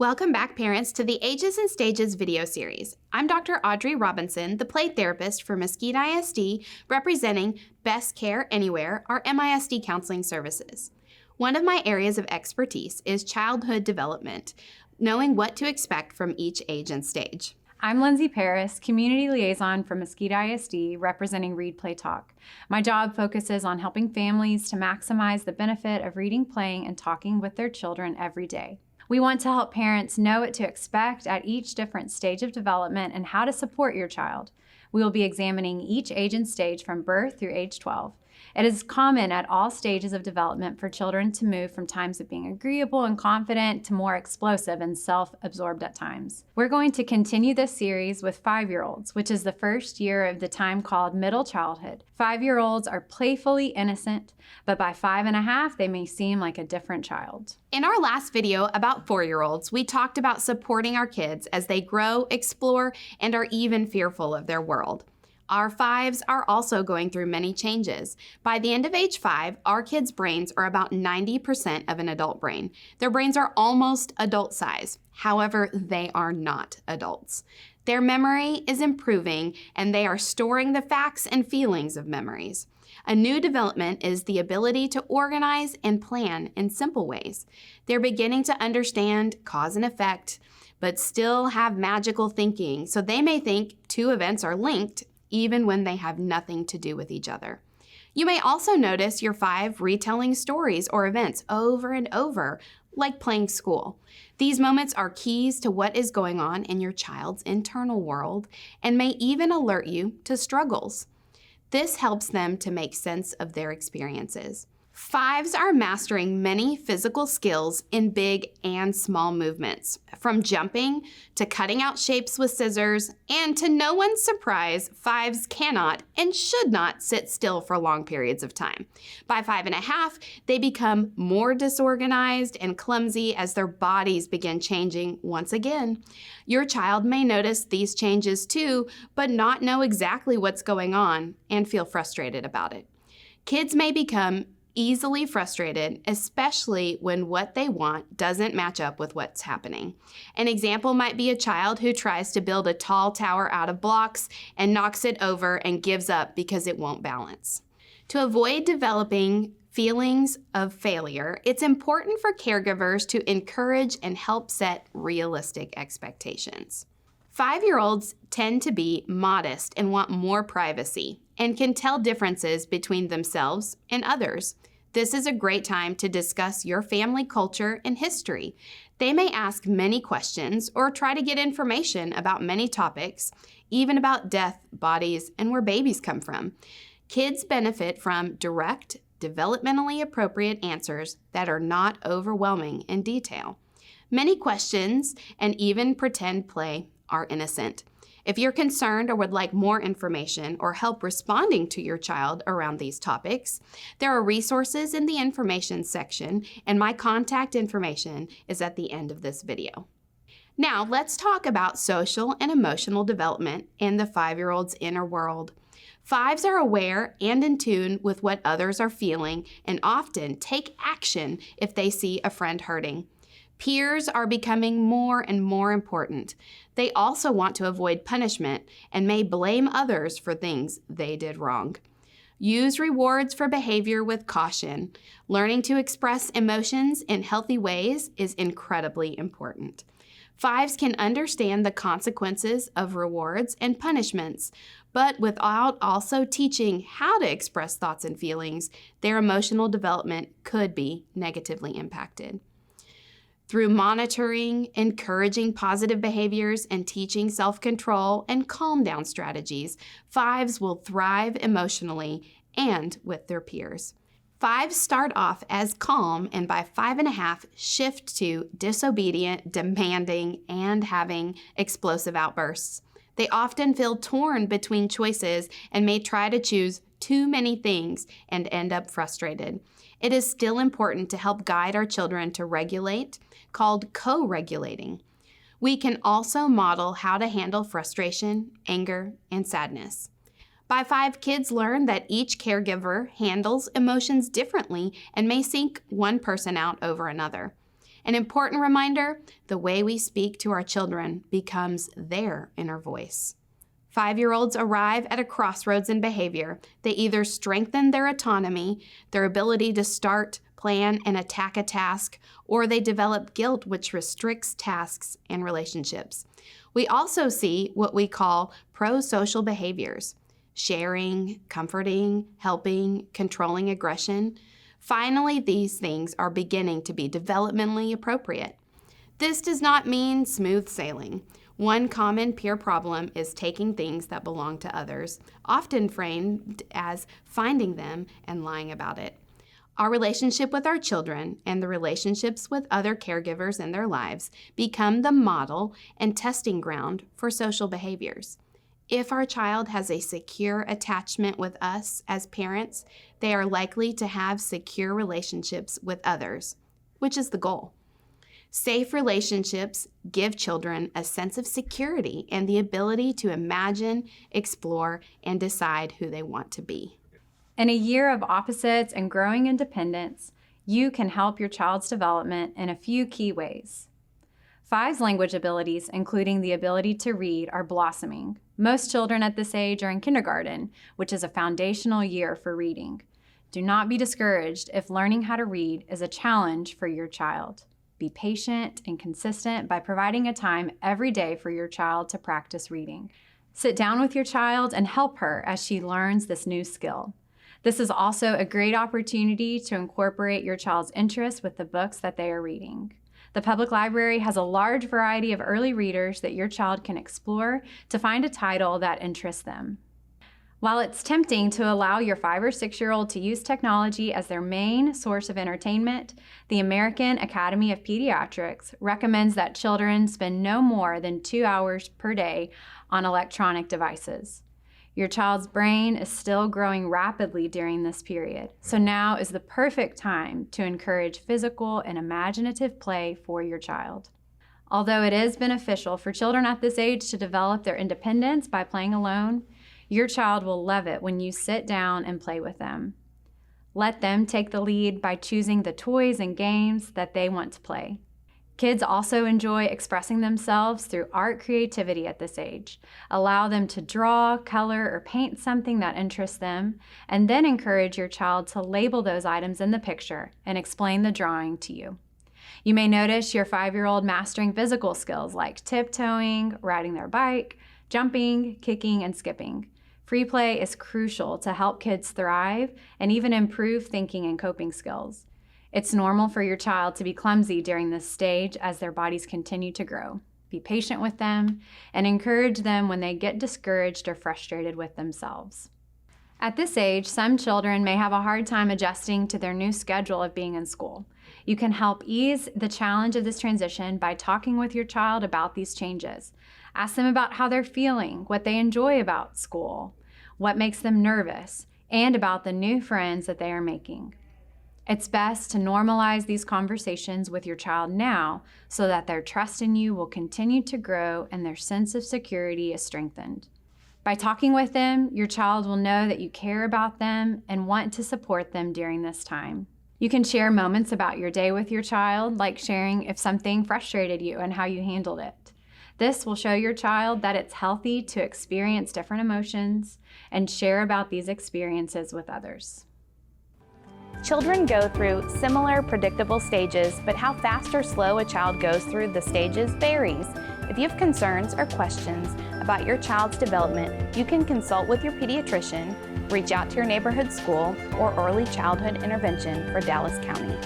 Welcome back, parents, to the Ages and Stages video series. I'm Dr. Audrey Robinson, the play therapist for Mesquite ISD, representing Best Care Anywhere, our MISD counseling services. One of my areas of expertise is childhood development, knowing what to expect from each age and stage. I'm Lindsay Paris, Community Liaison for Mesquite ISD, representing Read, Play, Talk. My job focuses on helping families to maximize the benefit of reading, playing, and talking with their children every day. We want to help parents know what to expect at each different stage of development and how to support your child. We will be examining each age and stage from birth through age 12. It is common at all stages of development for children to move from times of being agreeable and confident to more explosive and self-absorbed at times. We're going to continue this series with 5-year-olds, which is the first year of the time called middle childhood. 5-year-olds are playfully innocent, but by 5.5, they may seem like a different child. In our last video about 4-year-olds, we talked about supporting our kids as they grow, explore, and are even fearful of their world. Our 5s are also going through many changes. By the end of age 5, our kids' brains are about 90% of an adult brain. Their brains are almost adult size. However, they are not adults. Their memory is improving, and they are storing the facts and feelings of memories. A new development is the ability to organize and plan in simple ways. They're beginning to understand cause and effect, but still have magical thinking, so they may think 2 events are linked even when they have nothing to do with each other. You may also notice your 5 retelling stories or events over and over, like playing school. These moments are keys to what is going on in your child's internal world and may even alert you to struggles. This helps them to make sense of their experiences. 5s are mastering many physical skills in big and small movements, from jumping to cutting out shapes with scissors, and to no one's surprise, 5s cannot and should not sit still for long periods of time. By 5.5, they become more disorganized and clumsy as their bodies begin changing once again. Your child may notice these changes too, but not know exactly what's going on and feel frustrated about it. Kids may become easily frustrated, especially when what they want doesn't match up with what's happening. An example might be a child who tries to build a tall tower out of blocks and knocks it over and gives up because it won't balance. To avoid developing feelings of failure, it's important for caregivers to encourage and help set realistic expectations. 5-year-olds tend to be modest and want more privacy and can tell differences between themselves and others. This is a great time to discuss your family culture and history. They may ask many questions or try to get information about many topics, even about death, bodies, and where babies come from. Kids benefit from direct, developmentally appropriate answers that are not overwhelming in detail. Many questions and even pretend play are innocent. If you're concerned or would like more information or help responding to your child around these topics, there are resources in the information section, and my contact information is at the end of this video. Now, let's talk about social and emotional development in the 5-year-old's inner world. 5s are aware and in tune with what others are feeling and often take action if they see a friend hurting. Peers are becoming more and more important. They also want to avoid punishment and may blame others for things they did wrong. Use rewards for behavior with caution. Learning to express emotions in healthy ways is incredibly important. 5s can understand the consequences of rewards and punishments, but without also teaching how to express thoughts and feelings, their emotional development could be negatively impacted. Through monitoring, encouraging positive behaviors, and teaching self-control and calm-down strategies, 5s will thrive emotionally and with their peers. 5s start off as calm and by 5.5 shift to disobedient, demanding, and having explosive outbursts. They often feel torn between choices and may try to choose too many things and end up frustrated. It is still important to help guide our children to regulate, called co-regulating. We can also model how to handle frustration, anger, and sadness. By 5, kids learn that each caregiver handles emotions differently and may seek one person out over another. An important reminder, the way we speak to our children becomes their inner voice. 5-year-olds arrive at a crossroads in behavior. They either strengthen their autonomy, their ability to start, plan, and attack a task, or they develop guilt, which restricts tasks and relationships. We also see what we call pro-social behaviors: sharing, comforting, helping, controlling aggression. Finally, these things are beginning to be developmentally appropriate. This does not mean smooth sailing. One common peer problem is taking things that belong to others, often framed as finding them and lying about it. Our relationship with our children and the relationships with other caregivers in their lives become the model and testing ground for social behaviors. If our child has a secure attachment with us as parents, they are likely to have secure relationships with others, which is the goal. Safe relationships give children a sense of security and the ability to imagine, explore, and decide who they want to be. In a year of opposites and growing independence, you can help your child's development in a few key ways. 5's language abilities, including the ability to read, are blossoming. Most children at this age are in kindergarten, which is a foundational year for reading. Do not be discouraged if learning how to read is a challenge for your child. Be patient and consistent by providing a time every day for your child to practice reading. Sit down with your child and help her as she learns this new skill. This is also a great opportunity to incorporate your child's interests with the books that they are reading. The public library has a large variety of early readers that your child can explore to find a title that interests them. While it's tempting to allow your 5 or 6-year-old to use technology as their main source of entertainment, the American Academy of Pediatrics recommends that children spend no more than 2 hours per day on electronic devices. Your child's brain is still growing rapidly during this period, so now is the perfect time to encourage physical and imaginative play for your child. Although it is beneficial for children at this age to develop their independence by playing alone, your child will love it when you sit down and play with them. Let them take the lead by choosing the toys and games that they want to play. Kids also enjoy expressing themselves through art creativity at this age. Allow them to draw, color, or paint something that interests them, and then encourage your child to label those items in the picture and explain the drawing to you. You may notice your 5-year-old mastering physical skills like tiptoeing, riding their bike, jumping, kicking, and skipping. Free play is crucial to help kids thrive and even improve thinking and coping skills. It's normal for your child to be clumsy during this stage as their bodies continue to grow. Be patient with them and encourage them when they get discouraged or frustrated with themselves. At this age, some children may have a hard time adjusting to their new schedule of being in school. You can help ease the challenge of this transition by talking with your child about these changes. Ask them about how they're feeling, what they enjoy about school, what makes them nervous, and about the new friends that they are making. It's best to normalize these conversations with your child now so that their trust in you will continue to grow and their sense of security is strengthened. By talking with them, your child will know that you care about them and want to support them during this time. You can share moments about your day with your child, like sharing if something frustrated you and how you handled it. This will show your child that it's healthy to experience different emotions and share about these experiences with others. Children go through similar predictable stages, but how fast or slow a child goes through the stages varies. If you have concerns or questions about your child's development, you can consult with your pediatrician, reach out to your neighborhood school, or early childhood intervention for Dallas County.